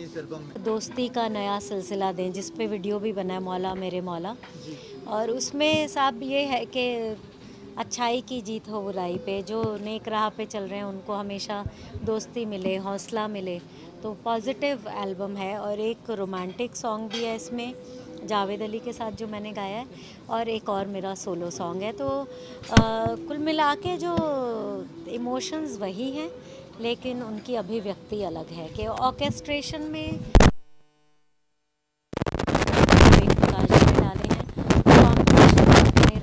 इस एल्बम में? दोस्ती का नया सिलसिला दें, जिस पे वीडियो भी बना है, मौला मेरे मौला। जी। और उसमें साहब ये है कि अच्छाई की जीत हो बुराई पे, जो नेक राह पे चल रहे हैं उनको हमेशा दोस्ती मिले, हौसला मिले। तो पॉजिटिव एल्बम है। और एक रोमांटिक सॉन्ग भी है इसमें जावेद अली के साथ जो मैंने गाया है, और एक और मेरा सोलो सॉन्ग है। तो कुल मिला के जो इमोशंस वही हैं, लेकिन उनकी अभिव्यक्ति अलग है कि ऑर्केस्ट्रेशन में प्रकाश में डाले हैं, कॉम्पोजिशन अपने रखे हैं।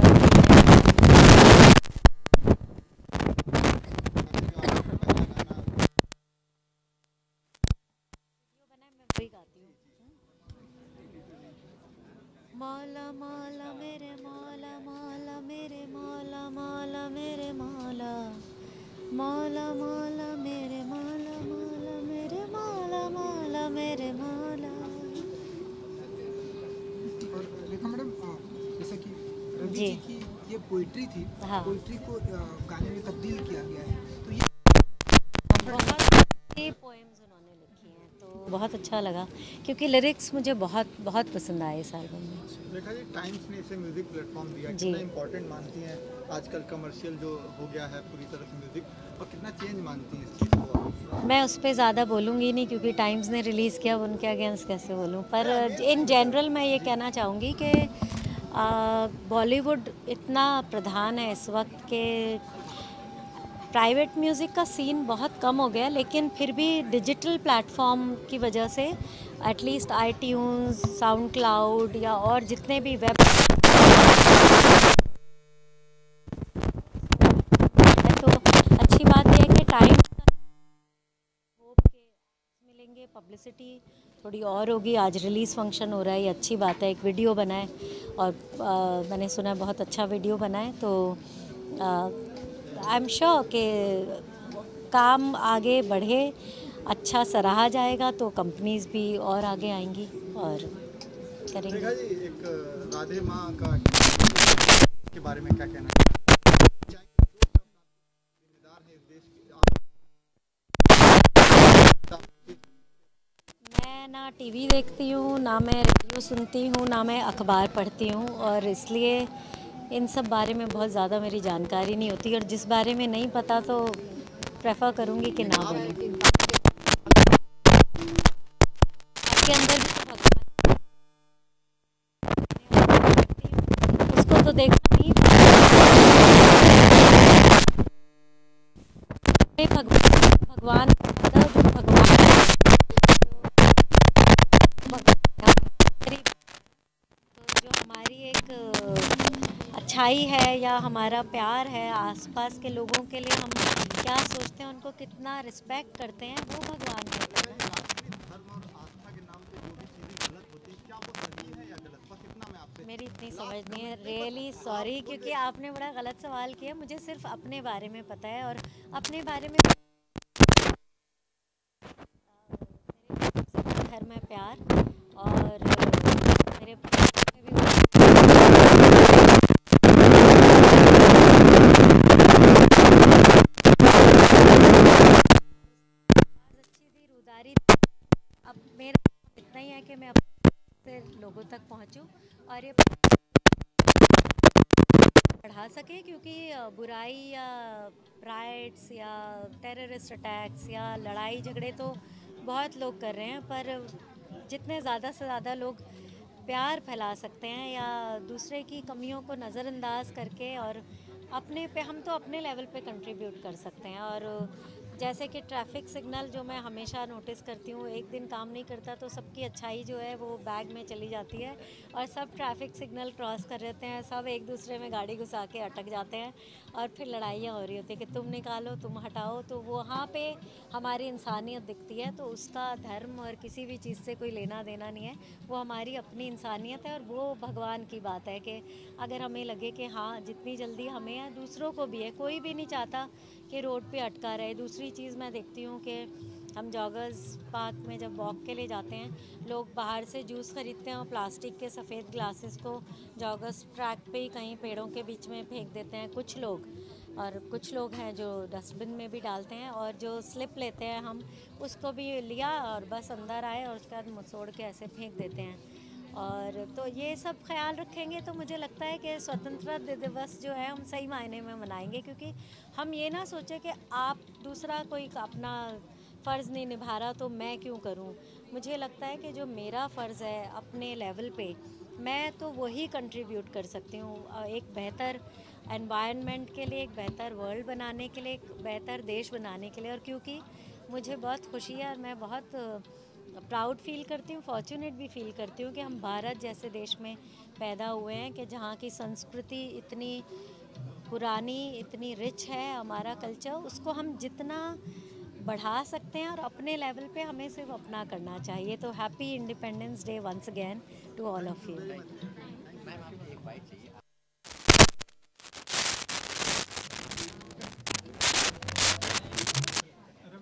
जो बना है मैं वही गाती हूँ। मौला मौला मेरे मौला, मौला मेरे मौला, मौला मेरे मौला, मौला मौला मेरे मौला, मौला मेरे मौला, मौला मेरे मौला। और रेखा मैडम, जैसा कि रवि जी जी की ये पोइट्री थी, हाँ, पोइट्री को गाने में तब्दील किया गया है, तो ये बहुत अच्छी पोएम्स उन्होंने लिखी हैं, तो बहुत अच्छा लगा क्योंकि लिरिक्स मुझे बहुत बहुत पसंद आए इस एल्बम में। रेखा जी, टाइम्स ने इसे म्यूजिक प्लेटफॉर्म दिया, जी। कितना इम्पोर्टेंट मानती हैं आजकल कमर्शियल जो हो गया है पूरी तरह से म्यूजिक, और कितना चेंज मानती हैं इस चीज़ को? मैं उस पर ज़्यादा बोलूँगी नहीं क्योंकि टाइम्स ने रिलीज़ किया, उनके अगेंस्ट कैसे बोलूँ। पर इन जनरल मैं ये कहना चाहूँगी कि बॉलीवुड इतना प्रधान है इस वक्त के, प्राइवेट म्यूज़िक का सीन बहुत कम हो गया, लेकिन फिर भी डिजिटल प्लेटफॉर्म की वजह से एटलीस्ट आईट्यून्स, साउंड क्लाउड या और जितने भी वेब है, तो अच्छी बात यह है कि टाइम होप के मिलेंगे, पब्लिसिटी थोड़ी और होगी। आज रिलीज़ फंक्शन हो रहा है, ये अच्छी बात है। एक वीडियो बना है और मैंने सुना है बहुत अच्छा वीडियो बना है, तो आई एम श्योर कि काम आगे बढ़े, अच्छा सराहा जाएगा, तो कंपनीज भी और आगे आएंगी और करेंगी। रेखा जी, एक राधे माँ का के बारे में क्या कहना है? जिम्मेदार है इस देश की। मैं ना टीवी देखती हूँ, ना मैं रेडियो सुनती हूँ, ना मैं अखबार पढ़ती हूँ, और इसलिए इन सब बारे में बहुत ज़्यादा मेरी जानकारी नहीं होती, और जिस बारे में नहीं पता तो प्रेफर करूँगी कि ना बोलूँ। आपके अंदर भी तो भगवान है, उसको तो देखना नहीं, भगवान जो भगवान तो जो हमारी एक अच्छाई है या हमारा प्यार है आसपास के लोगों के लिए, हम क्या सोचते हैं, उनको कितना रिस्पेक्ट करते हैं, वो भगवान कहते हैं ना। धर्म और आस्था के नाम पे जो भी चीजें गलत होती है, क्या वो सही है या गलत? बस इतना मैं आपसे मेरी इतनी समझ नहीं है, रियली सॉरी, क्योंकि आपने बड़ा गलत सवाल किया। मुझे सिर्फ अपने बारे में पता है, और अपने बारे में मेरे सबसे बड़ा धर्म है प्यार, और मेरे में भी आवाज़ अच्छी थी, रुदारी थी। अब मेरा इतना ही है कि मैं अपने से लोगों तक पहुंचूं और ये बढ़ा सके, क्योंकि बुराई या राइट्स या टेररिस्ट अटैक्स या लड़ाई झगड़े तो बहुत लोग कर रहे हैं, पर जितने ज़्यादा से ज़्यादा लोग प्यार फैला सकते हैं या दूसरे की कमियों को नज़रअंदाज करके, और अपने पे, हम तो अपने लेवल पे कंट्रीब्यूट कर सकते हैं। और जैसे कि ट्रैफिक सिग्नल जो मैं हमेशा नोटिस करती हूँ, एक दिन काम नहीं करता तो सबकी अच्छाई जो है वो बैग में चली जाती है, और सब ट्रैफिक सिग्नल क्रॉस कर रहते हैं, सब एक दूसरे में गाड़ी घुसा के अटक जाते हैं, और फिर लड़ाइयाँ हो रही होती है कि तुम निकालो, तुम हटाओ। तो वहाँ पे हमारी इंसानियत दिखती है, तो उसका धर्म और किसी भी चीज़ से कोई लेना देना नहीं है, वो हमारी अपनी इंसानियत है। और वो भगवान की बात है कि अगर हमें लगे कि हाँ, जितनी जल्दी हमें है, दूसरों को भी है, कोई भी नहीं चाहता कि रोड पे अटका रहे। दूसरी चीज़ मैं देखती हूँ कि हम जॉगर्स पार्क में जब वॉक के लिए जाते हैं, लोग बाहर से जूस खरीदते हैं और प्लास्टिक के सफ़ेद ग्लासेस को जॉगर्स ट्रैक पे ही कहीं पेड़ों के बीच में फेंक देते हैं कुछ लोग। और कुछ लोग हैं जो डस्टबिन में भी डालते हैं, और जो स्लिप लेते हैं हम उसको भी लिया और बस अंदर आए और उसके बाद मसोड़ के ऐसे फेंक देते हैं। और तो ये सब ख्याल रखेंगे तो मुझे लगता है कि स्वतंत्रता दिवस जो है हम सही मायने में मनाएंगे, क्योंकि हम ये ना सोचें कि आप दूसरा कोई अपना फ़र्ज़ नहीं निभा रहा तो मैं क्यों करूं। मुझे लगता है कि जो मेरा फ़र्ज़ है अपने लेवल पे, मैं तो वही कंट्रीब्यूट कर सकती हूँ एक बेहतर एनवायरनमेंट के लिए, एक बेहतर वर्ल्ड बनाने के लिए, एक बेहतर देश बनाने के लिए। और क्योंकि मुझे बहुत खुशी है और मैं बहुत प्राउड फील करती हूँ, फॉर्चुनेट भी फील करती हूँ कि हम भारत जैसे देश में पैदा हुए हैं, कि जहाँ की संस्कृति इतनी पुरानी, इतनी रिच है, हमारा कल्चर, उसको हम जितना बढ़ा सकते हैं और अपने लेवल पे हमें सिर्फ अपना करना चाहिए। तो happy independence day once again to all of you. Ravi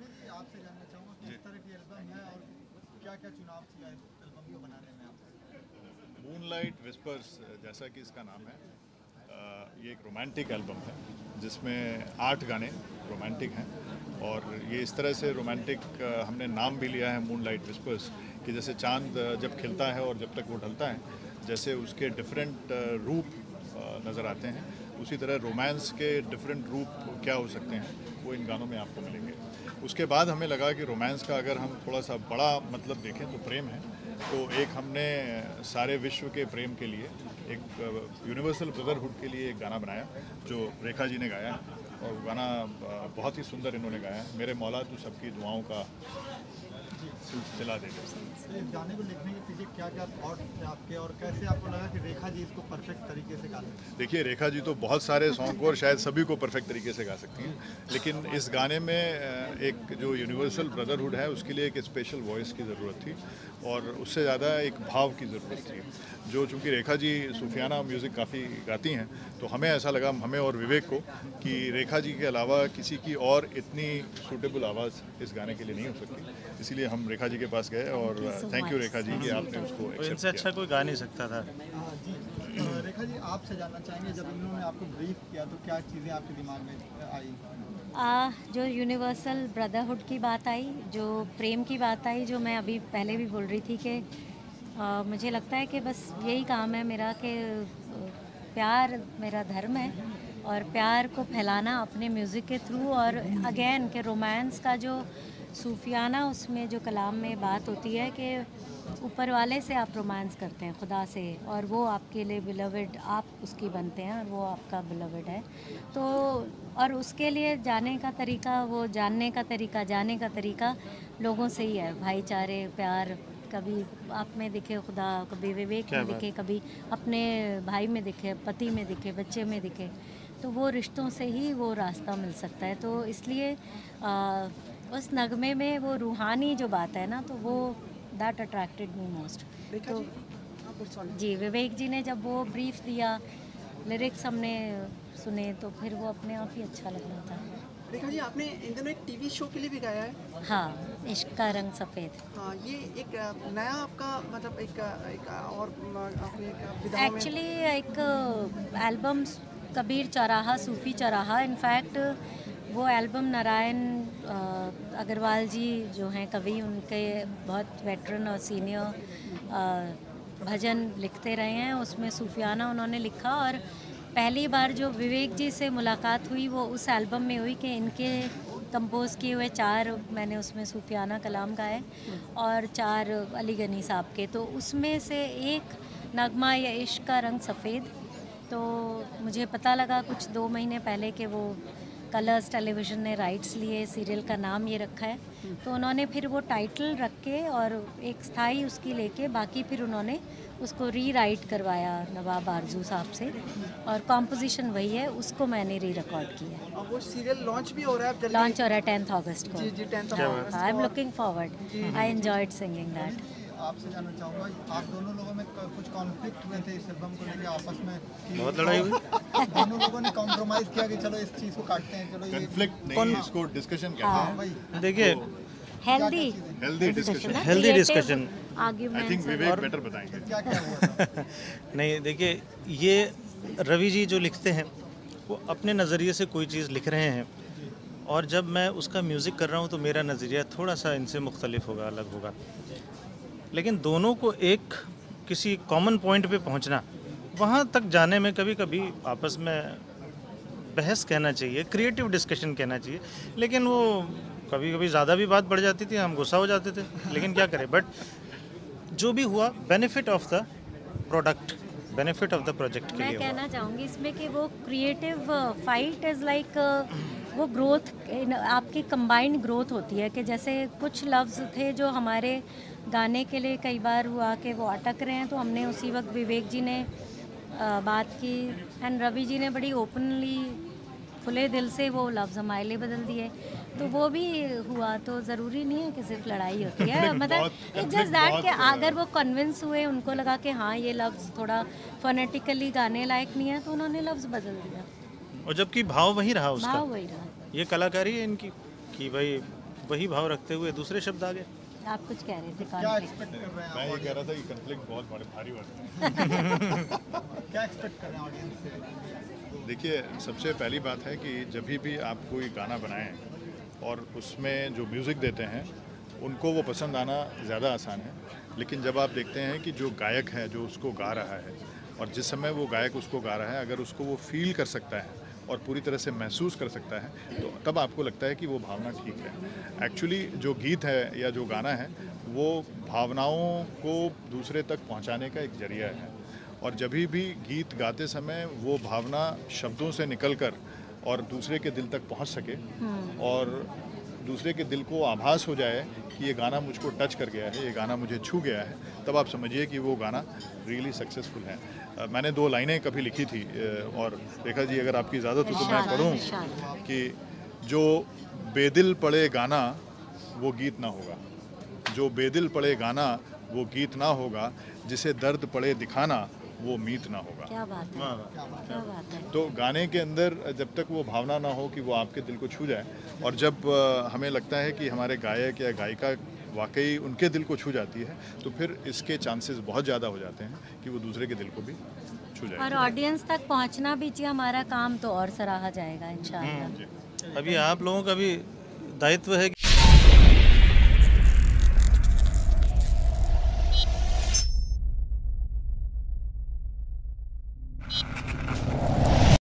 ji, आपसे जानना चाहूँगा किस तरह की एल्बम है और क्या-क्या चुनाव किया है एल्बम को बनाने में आपने? मूनलाइट विस्पर्स, जैसा कि इसका नाम है, ये एक रोमांटिक एल्बम है जिसमें 8 गाने रोमांटिक हैं। और ये इस तरह से रोमांटिक हमने नाम भी लिया है मूनलाइट विस्पर्स, कि जैसे चांद जब खिलता है और जब तक वो ढलता है, जैसे उसके डिफरेंट रूप नज़र आते हैं, उसी तरह रोमांस के डिफरेंट रूप क्या हो सकते हैं वो इन गानों में आपको मिलेंगे। उसके बाद हमें लगा कि रोमांस का अगर हम थोड़ा सा बड़ा मतलब देखें तो प्रेम है, तो एक हमने सारे विश्व के प्रेम के लिए, एक यूनिवर्सल ब्रदरहुड के लिए एक गाना बनाया जो रेखा जी ने गाया है। और वो गाना बहुत ही सुंदर इन्होंने गाया है, मेरे मौला तू सबकी दुआओं का सिलसिला दे दे। इस गाने को लिखने के पीछे क्या-क्या थॉट थे आपके और कैसे आपको लगा कि रेखा जी इसको परफेक्ट तरीके से गा सकती हैं? देखिए, रेखा जी तो बहुत सारे सॉन्ग को और शायद सभी को परफेक्ट तरीके से गा सकती हैं, लेकिन इस गाने में एक जो यूनिवर्सल ब्रदरहुड है उसके लिए एक स्पेशल वॉइस की ज़रूरत थी और उससे ज़्यादा एक भाव की ज़रूरत थी। जो चूँकि रेखा जी सूफियाना म्यूज़िक काफ़ी गाती हैं, तो हमें ऐसा लगा, हमें और विवेक को, कि रेखा जी के अलावा किसी की और इतनी सूटेबल आवाज़ इस गाने के लिए नहीं हो सकती। इसीलिए हम रेखा जी के पास गए और थैंक यू रेखा जी कि आपने उसको तो एक्सेप्ट इनसे अच्छा कोई गा नहीं सकता था। जी, रेखा जी, आपसे जानना चाहेंगे जब इन्होंने आपको ब्रीफ किया तो क्या चीज़ें आपके दिमाग में आई? जो यूनिवर्सल ब्रदरहुड की बात आई, जो प्रेम की बात आई, जो मैं अभी पहले भी बोल रही थी कि मुझे लगता है कि बस यही काम है मेरा, कि प्यार मेरा धर्म है और प्यार को फैलाना अपने म्यूज़िक के थ्रू। और अगेन कि रोमांस का जो सूफियाना उसमें जो कलाम में बात होती है कि ऊपर वाले से आप रोमांस करते हैं, खुदा से, और वो आपके लिए बिलवड, आप उसकी बनते हैं और वो आपका बिलवड है। तो और उसके लिए जाने का तरीका, वो जानने का तरीका, जाने का तरीका लोगों से ही है। भाईचारे, प्यार, कभी आप में दिखे खुदा, कभी विवेक में दिखे, कभी अपने भाई में दिखे, पति में दिखे, बच्चे में दिखे। तो वो रिश्तों से ही वो रास्ता मिल सकता है। तो इसलिए उस नगमे में वो रूहानी जो बात है ना, तो वो दैट अट्रैक्टेड मी मोस्ट। तो जी, विवेक जी ने जब वो ब्रीफ दिया, लिरिक्स हमने सुने, तो फिर वो अपने आप ही अच्छा लग रहा था। रेखा जी, आपने इन दिनों एक टीवी शो के लिए भी गाया है। हाँ, इश्क का रंग सफ़ेद। हाँ, ये एक नया आपका मतलब एक और आपने एक विधा में एक्चुअली एक एल्बम कबीर चौराहा, सूफ़ी चौराहा, इनफैक्ट वो एल्बम नारायण अग्रवाल जी जो हैं कवि, उनके बहुत वेटरन और सीनियर भजन लिखते रहे हैं, उसमें सूफियाना उन्होंने लिखा। और पहली बार जो विवेक जी से मुलाकात हुई वो उस एल्बम में हुई कि इनके कंपोज़ किए हुए 4 मैंने उसमें सूफियाना कलाम गाए और 4 अली गनी साहब के। तो उसमें से एक नगमा या इश्क का रंग सफ़ेद, तो मुझे पता लगा कुछ 2 महीने पहले कि वो कलर्स टेलीविज़न ने राइट्स लिए, सीरियल का नाम ये रखा है। तो उन्होंने फिर वो टाइटल रख के और एक स्थाई उसकी लेके, बाकी फिर उन्होंने उसको री-राइट करवाया नवाब आरजू साहब से, और कॉम्पोजिशन वही है, उसको मैंने री-रिकॉर्ड किया है। और वो सीरियल लॉन्च भी हो रहा है जल्दी। लॉन्च हो रहा है 10 अगस्त को। जी जी, 10 अगस्त। I am looking forward, I enjoyed singing that. आपसे जानना चाहूँगा, आप दोनों लोगों में कुछ कॉन्फ्लिक्ट हुए थे इस एल्बम को लेकर आपस में? बहुत लड़ाई हुई। दोनों लोगों ने कॉम्प्रोमाइज़ किया कि चलो इस चीज़ को काटते हैं, चलो ये कन्फ्लिक्ट नहीं, इसको डिस्कशन कहते हाँ। हैं। भाई देखिए, healthy discussion, healthy discussion. I think Vivek better बताएंगे। क्या क्या हुआ था? नहीं, देखिए, ये रवि जी जो लिखते हैं वो अपने नज़रिए से कोई चीज़ लिख रहे हैं, और जब मैं उसका म्यूज़िक कर रहा हूँ तो मेरा नज़रिया थोड़ा सा इनसे मुख्तलिफ होगा, अलग होगा। लेकिन दोनों को एक किसी कॉमन पॉइंट पे पहुँचना, वहाँ तक जाने में कभी कभी आपस में बहस कहना चाहिए, क्रिएटिव डिस्कशन कहना चाहिए, लेकिन वो कभी कभी ज़्यादा भी बात बढ़ जाती थी, हम गुस्सा हो जाते थे, लेकिन क्या करें। बट जो भी हुआ, benefit of the product, benefit of the project के मैं लिए हुआ। कहना चाहूँगी इसमें कि वो क्रिएटिव फाइट इज़ लाइक वो ग्रोथ, आपकी कंबाइंड ग्रोथ होती है। कि जैसे कुछ लफ्ज़ थे जो हमारे गाने के लिए कई बार हुआ कि वो अटक रहे हैं, तो हमने उसी वक्त विवेक जी ने बात की एंड रवि जी ने बड़ी ओपनली खुले दिल से वो लफ्ज़ हमारे लिए बदल दिए, तो वो भी हुआ। तो ज़रूरी नहीं है कि सिर्फ लड़ाई होती है, मतलब इट्स जस्ट दैट कि अगर वो कन्विंस हुए, उनको लगा कि हाँ ये लफ्ज़ थोड़ा फोनेटिकली गाने लायक नहीं है, तो उन्होंने लफ्ज़ बदल दिया। और जबकि भाव वही रहा उसका, भाव वही रहा। ये कलाकारी है इनकी कि भाई वही भाव रखते हुए दूसरे शब्द आ गए। आप कुछ कह रहे थे, क्या कॉन्फ्लिक्ट। एक्सपेक्ट कर रहे हैं मैं आप? ये कह रहा था कि कन्फ्लिक्ट बहुत बड़े भारी होता है। क्या एक्सपेक्ट कर रहे हैं ऑडियंस से? देखिए, सबसे पहली बात है कि जब भी आप कोई गाना बनाएं और उसमें जो म्यूज़िक देते हैं उनको वो पसंद आना ज़्यादा आसान है, लेकिन जब आप देखते हैं कि जो गायक है जो उसको गा रहा है और जिस समय वो गायक उसको गा रहा है, अगर उसको वो फील कर सकता है और पूरी तरह से महसूस कर सकता है, तो तब आपको लगता है कि वो भावना ठीक है। एक्चुअली जो गीत है या जो गाना है वो भावनाओं को दूसरे तक पहुंचाने का एक जरिया है, और जब भी गीत गाते समय वो भावना शब्दों से निकलकर और दूसरे के दिल तक पहुंच सके और दूसरे के दिल को आभास हो जाए कि ये गाना मुझको टच कर गया है, ये गाना मुझे छू गया है, तब आप समझिए कि वो गाना रियली सक्सेसफुल है। मैंने 2 लाइनें कभी लिखी थी और रेखा जी अगर आपकी इजाज़त हो तो मैं पढ़ूं कि जो बेदिल पड़े गाना वो गीत ना होगा, जो बेदिल पड़े गाना वो गीत ना होगा, जिसे दर्द पड़े दिखाना वो मीत ना होगा। क्या बात है, क्या बात है। तो गाने के अंदर जब तक वो भावना ना हो कि वो आपके दिल को छू जाए, और जब हमें लगता है कि हमारे गायक या गायिका वाकई उनके दिल को छू जाती है, तो फिर इसके चांसेस बहुत ज़्यादा हो जाते हैं कि वो दूसरे के दिल को भी छू जाए। और ऑडियंस तक पहुंचना भी चाहिए, हमारा काम तो और सराहा जाएगा इंशाल्लाह। अभी आप लोगों का भी दायित्व है कि